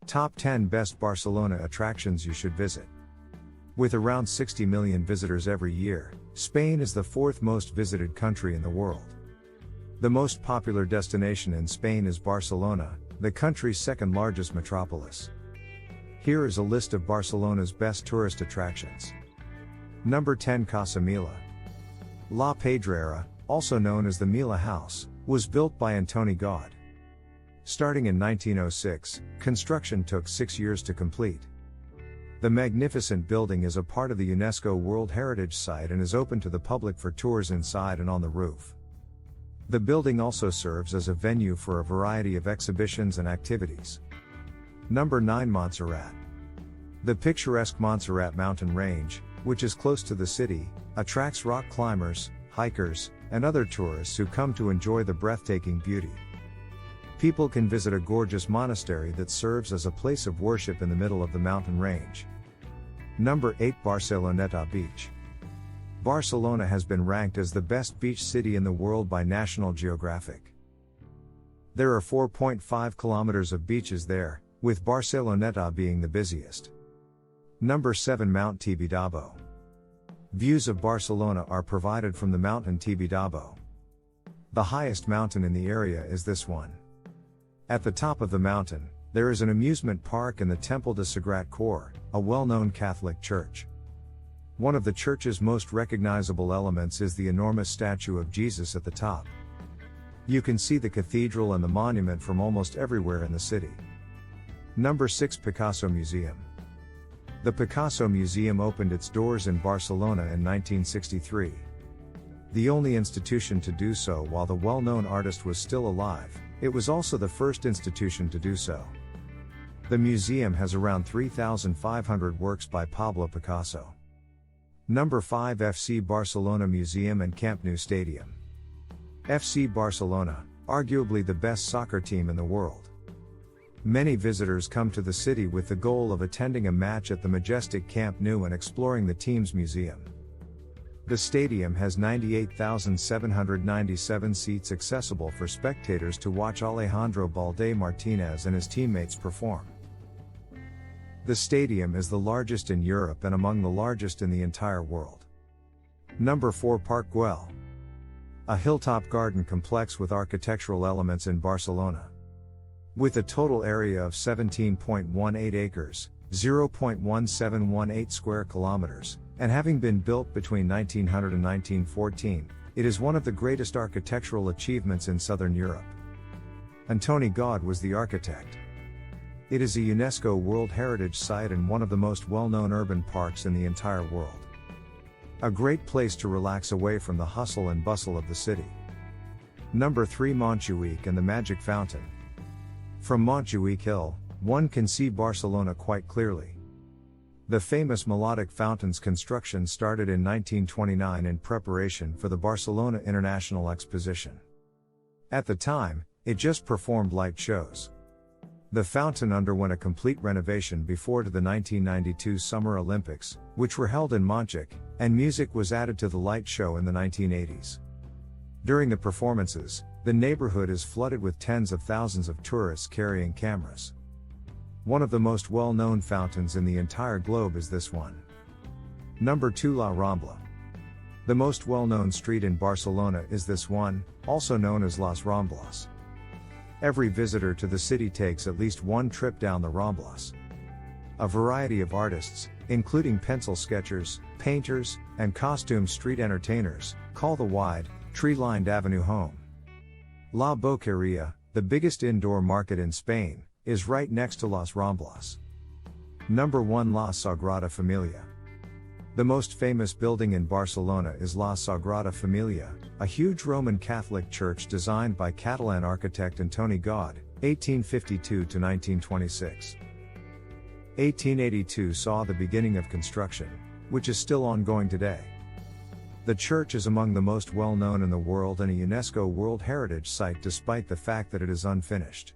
Top 10 Best Barcelona Attractions You Should Visit. With around 60 million visitors every year, Spain is the fourth most visited country in the world. The most popular destination in Spain is Barcelona, the country's second largest metropolis. Here is a list of Barcelona's best tourist attractions. Number 10, Casa Mila. La Pedrera, also known as the Mila House, was built by Antoni Gaudí. Starting in 1906, construction took 6 years to complete. The magnificent building is a part of the UNESCO World Heritage Site and is open to the public for tours inside and on the roof. The building also serves as a venue for a variety of exhibitions and activities. Number 9, Montserrat. The picturesque Montserrat mountain range, which is close to the city, attracts rock climbers, hikers, and other tourists who come to enjoy the breathtaking beauty. People can visit a gorgeous monastery that serves as a place of worship in the middle of the mountain range. Number 8, Barceloneta Beach. Barcelona has been ranked as the best beach city in the world by National Geographic. There are 4.5 kilometers of beaches there, with Barceloneta being the busiest. Number 7, Mount Tibidabo. Views of Barcelona are provided from the mountain Tibidabo. The highest mountain in the area is this one. At the top of the mountain, there is an amusement park and the Temple de Sagrada Familia, a well-known Catholic church. One of the church's most recognizable elements is the enormous statue of Jesus at the top. You can see the cathedral and the monument from almost everywhere in the city. Number 6, Picasso Museum. The Picasso Museum opened its doors in Barcelona in 1963. The only institution to do so while the well-known artist was still alive, it was also the first institution to do so. The museum has around 3,500 works by Pablo Picasso. Number 5, FC Barcelona Museum and Camp Nou Stadium. FC Barcelona, arguably the best soccer team in the world. Many visitors come to the city with the goal of attending a match at the majestic Camp Nou and exploring the team's museum. The stadium has 98,797 seats accessible for spectators to watch Alejandro Balde Martinez and his teammates perform. The stadium is the largest in Europe and among the largest in the entire world. Number 4, Park Güell. A hilltop garden complex with architectural elements in Barcelona. With a total area of 17.18 acres, 0.1718 square kilometers, and having been built between 1900 and 1914, it is one of the greatest architectural achievements in southern Europe. Antoni Gaudí was the architect. It is a UNESCO World Heritage Site and one of the most well-known urban parks in the entire world. A great place to relax away from the hustle and bustle of the city. Number 3, Montjuic and the Magic Fountain. From Montjuic Hill, one can see Barcelona quite clearly. The famous melodic fountain's construction started in 1929 in preparation for the Barcelona International Exposition. At the time, it just performed light shows. The fountain underwent a complete renovation before to the 1992 Summer Olympics, which were held in Montjuic, and music was added to the light show in the 1980s. During the performances, the neighborhood is flooded with tens of thousands of tourists carrying cameras. One of the most well-known fountains in the entire globe is this one. Number 2, La Rambla. The most well-known street in Barcelona is this one, also known as Las Ramblas. Every visitor to the city takes at least one trip down the Ramblas. A variety of artists, including pencil sketchers, painters, and costume street entertainers, call the wide, tree-lined avenue home. La Boqueria, the biggest indoor market in Spain, is right next to Las Ramblas. Number 1, La Sagrada Familia. The most famous building in Barcelona is La Sagrada Familia, a huge Roman Catholic church designed by Catalan architect Antoni Gaudí, 1852 to 1926. 1882 saw the beginning of construction, which is still ongoing today. The church is among the most well-known in the world and a UNESCO World Heritage Site despite the fact that it is unfinished.